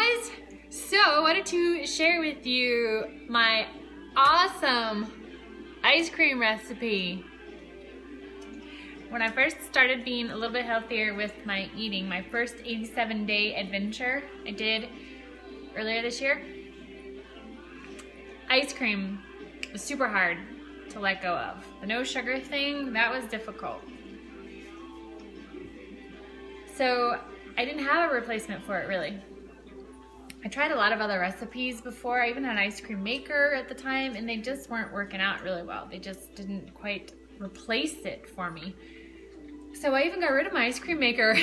guys! So I wanted to share with you my awesome ice cream recipe. When I first started being a little bit healthier with my eating, my first 87-day adventure I did earlier this year, ice cream was super hard to let go of. The no sugar thing, that was difficult. So I didn't have a replacement for it really. I tried a lot of other recipes before. I even had an ice cream maker at the time and they just weren't working out really well. They just didn't quite replace it for me. So I even got rid of my ice cream maker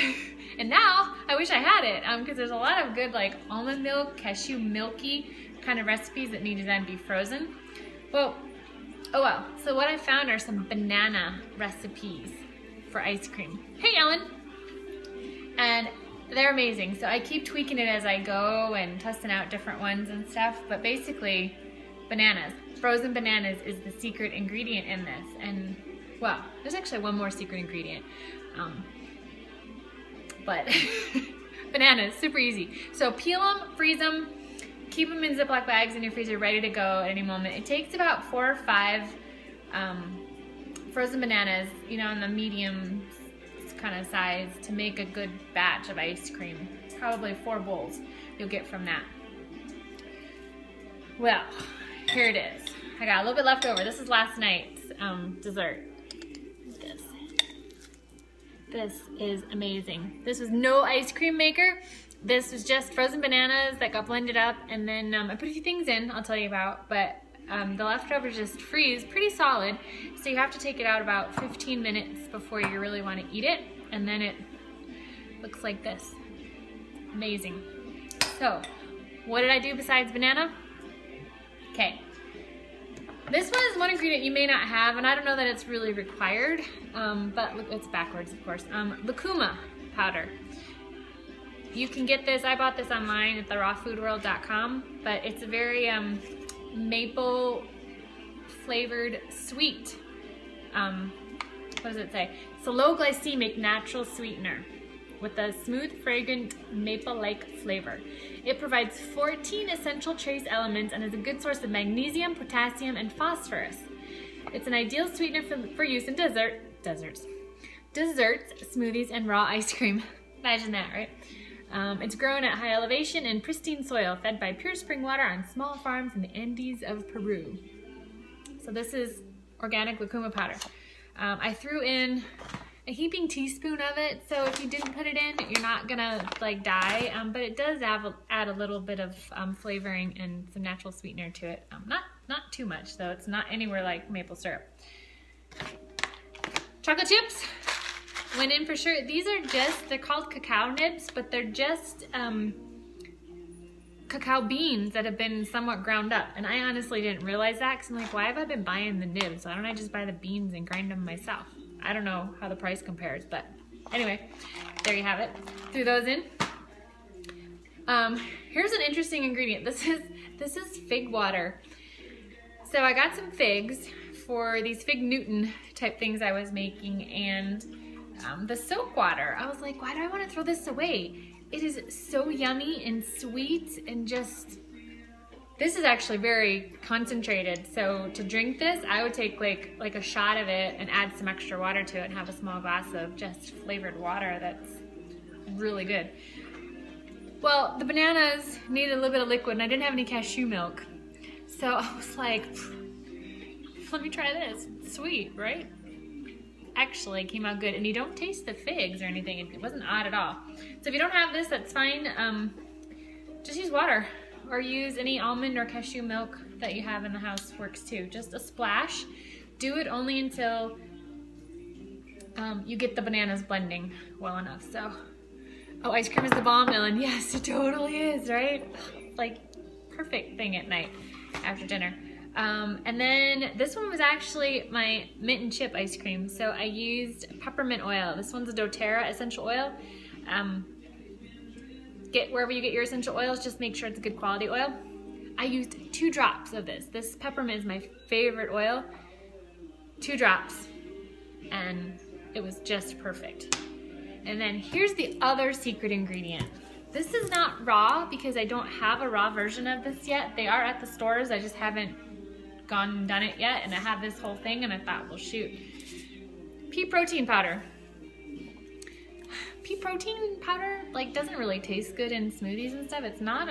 and now I wish I had it because there's a lot of good like almond milk, cashew milky kind of recipes that need to then be frozen. Well, oh well. So what I found are some banana recipes for ice cream. Hey Ellen! And they're amazing. So I keep tweaking it as I go and testing out different ones and stuff. But basically, bananas. Frozen bananas is the secret ingredient in this. And, well, there's actually one more secret ingredient. But bananas, super easy. So peel them, freeze them, keep them in Ziploc bags in your freezer ready to go at any moment. It takes about 4 or 5 frozen bananas, you know, in the medium kind of size to make a good batch of ice cream. Probably 4 bowls you'll get from that. Well, here it is. I got a little bit left over. This is last night's dessert. This is amazing. This was no ice cream maker. This was just frozen bananas that got blended up, and then I put a few things in I'll tell you about, but the leftovers just freeze pretty solid, so you have to take it out about 15 minutes before you really want to eat it, and then it looks like this. Amazing. So, what did I do besides banana? Okay. This one is one ingredient you may not have, and I don't know that it's really required, but it's backwards, of course. Lucuma powder. You can get this, I bought this online at therawfoodworld.com, but it's a very maple flavored sweet, what does it say? It's a low glycemic natural sweetener with a smooth, fragrant, maple-like flavor. It provides 14 essential trace elements and is a good source of magnesium, potassium, and phosphorus. It's an ideal sweetener for use in desserts, smoothies, and raw ice cream. Imagine that, right? It's grown at high elevation in pristine soil, fed by pure spring water on small farms in the Andes of Peru. So this is organic lucuma powder. I threw in a heaping teaspoon of it, so if you didn't put it in, you're not gonna like die, but it does add a little bit of flavoring and some natural sweetener to it. Not too much, though. It's not anywhere like maple syrup. Chocolate chips went in for sure. These are they're called cacao nibs, but they're just cacao beans that have been somewhat ground up. And I honestly didn't realize that because I'm like, why have I been buying the nibs? Why don't I just buy the beans and grind them myself? I don't know how the price compares, but anyway, there you have it. Threw those in. Here's an interesting ingredient. This is fig water. So I got some figs for these fig Newton type things I was making, and the soak water. I was like, why do I want to throw this away? It is so yummy and sweet and just, this is actually very concentrated. So to drink this, I would take like a shot of it and add some extra water to it and have a small glass of just flavored water that's really good. Well, the bananas needed a little bit of liquid and I didn't have any cashew milk. So I was like, let me try this. It's sweet, right? Actually came out good, and you don't taste the figs or anything. It wasn't odd at all. So if you don't have this, that's fine. Just use water or use any almond or cashew milk that you have in the house works too. Just a splash. Do it only until you get the bananas blending well enough. So, oh, ice cream is the bomb, Ellen. Yes, it totally is, right? Like perfect thing at night after dinner. And then this one was actually my mint and chip ice cream. So I used peppermint oil. This one's a doTERRA essential oil. Get wherever you get your essential oils, just make sure it's a good quality oil. I used 2 drops of this. This peppermint is my favorite oil. 2 drops, and it was just perfect. And then here's the other secret ingredient. This is not raw because I don't have a raw version of this yet. They are at the stores. I just haven't gone and done it yet. And I have this whole thing and I thought, well, shoot. Pea protein powder. Pea protein powder like doesn't really taste good in smoothies and stuff. It's not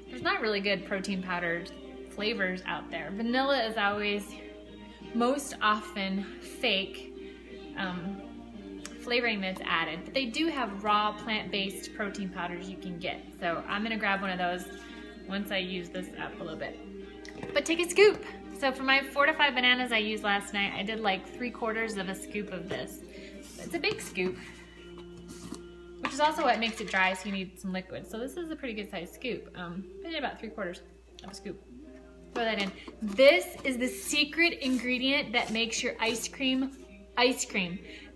there's not really good protein powdered flavors out there. Vanilla is always most often fake flavoring that's added, but they do have raw plant-based protein powders you can get. So I'm gonna grab one of those once I use this up a little bit. But take a scoop. So for my 4 to 5 bananas I used last night, I did like 3/4 of a scoop of this. It's a big scoop, which is also what makes it dry, so you need some liquid. So this is a pretty good sized scoop. I did about 3/4 of a scoop. Throw that in. This is the secret ingredient that makes your ice cream.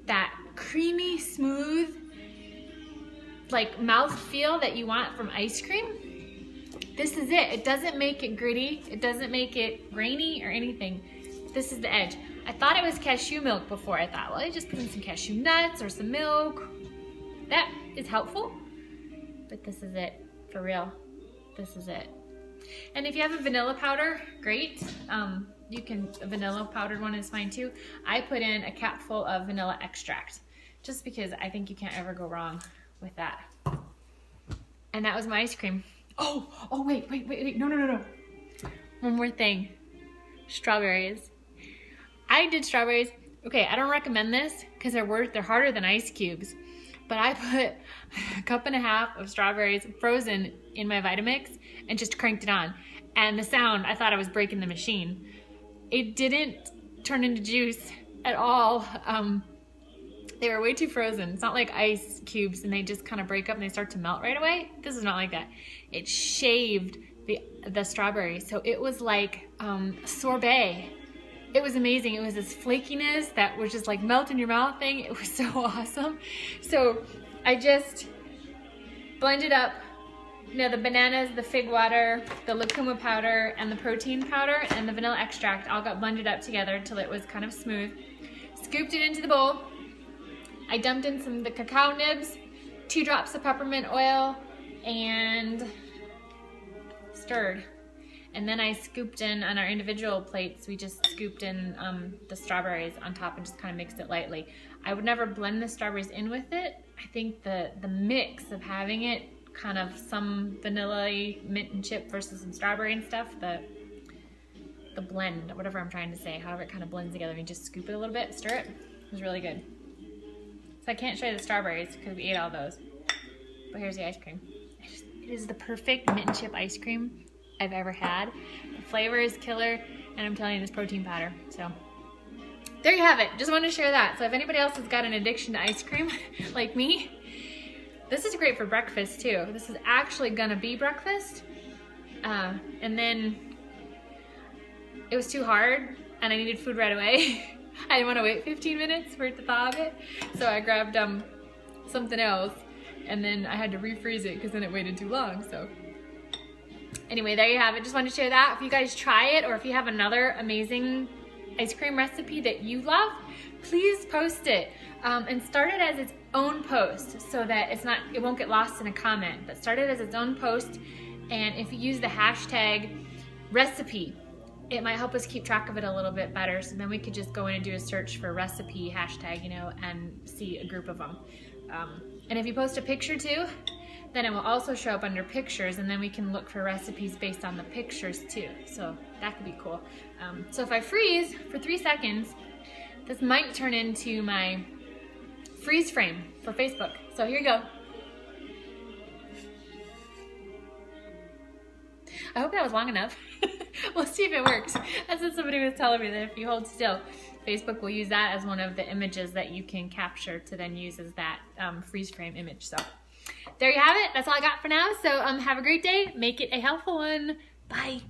That creamy, smooth, like mouthfeel that you want from ice cream. This is it. It doesn't make it gritty. It doesn't make it grainy or anything. This is the edge. I thought it was cashew milk before. I thought, well, I just put in some cashew nuts or some milk. That is helpful, but this is it, for real. This is it. And if you have a vanilla powder, great. A vanilla powdered one is fine too. I put in a capful of vanilla extract, just because I think you can't ever go wrong with that. And that was my ice cream. Oh, wait, no. One more thing, strawberries. I did strawberries. Okay, I don't recommend this because they're harder than ice cubes. But I put a 1.5 cups of strawberries frozen in my Vitamix and just cranked it on. And the sound, I thought I was breaking the machine. It didn't turn into juice at all. They were way too frozen. It's not like ice cubes and they just kind of break up and they start to melt right away. This is not like that. It shaved the strawberry. So it was like sorbet. It was amazing. It was this flakiness that was just like melt in your mouth thing. It was so awesome. So I just blended up, the bananas, the fig water, the lucuma powder, and the protein powder, and the vanilla extract all got blended up together until it was kind of smooth. Scooped it into the bowl. I dumped in some of the cacao nibs, 2 drops of peppermint oil, and stirred. And then I scooped in on our individual plates, we just scooped in the strawberries on top and just kind of mixed it lightly. I would never blend the strawberries in with it. I think the mix of having it kind of some vanilla-y mint and chip versus some strawberry and stuff, the blend, whatever I'm trying to say, however it kind of blends together, and you just scoop it a little bit, stir it, was really good. So I can't show you the strawberries because we ate all those, but here's the ice cream. It is the perfect mint and chip ice cream I've ever had. The flavor is killer, and I'm telling you, this protein powder. So there you have it. Just wanted to share that. So if anybody else has got an addiction to ice cream like me, this is great for breakfast too. This is actually gonna be breakfast. And then it was too hard and I needed food right away. I didn't want to wait 15 minutes for it to thaw a bit. So I grabbed something else, and then I had to refreeze it because then it waited too long. So anyway, there you have it. Just wanted to share that. If you guys try it, or if you have another amazing ice cream recipe that you love, please post it and start it as its own post so that it won't get lost in a comment, but start it as its own post. And if you use the hashtag recipe, it might help us keep track of it a little bit better. So then we could just go in and do a search for recipe hashtag, and see a group of them. And if you post a picture too, then it will also show up under pictures, and then we can look for recipes based on the pictures too. So that could be cool. So if I freeze for 3 seconds, this might turn into my freeze frame for Facebook. So here you go. I hope that was long enough. We'll see if it works. That's what somebody was telling me, that if you hold still, Facebook will use that as one of the images that you can capture to then use as that freeze frame image. So there you have it. That's all I got for now. So have a great day. Make it a helpful one. Bye.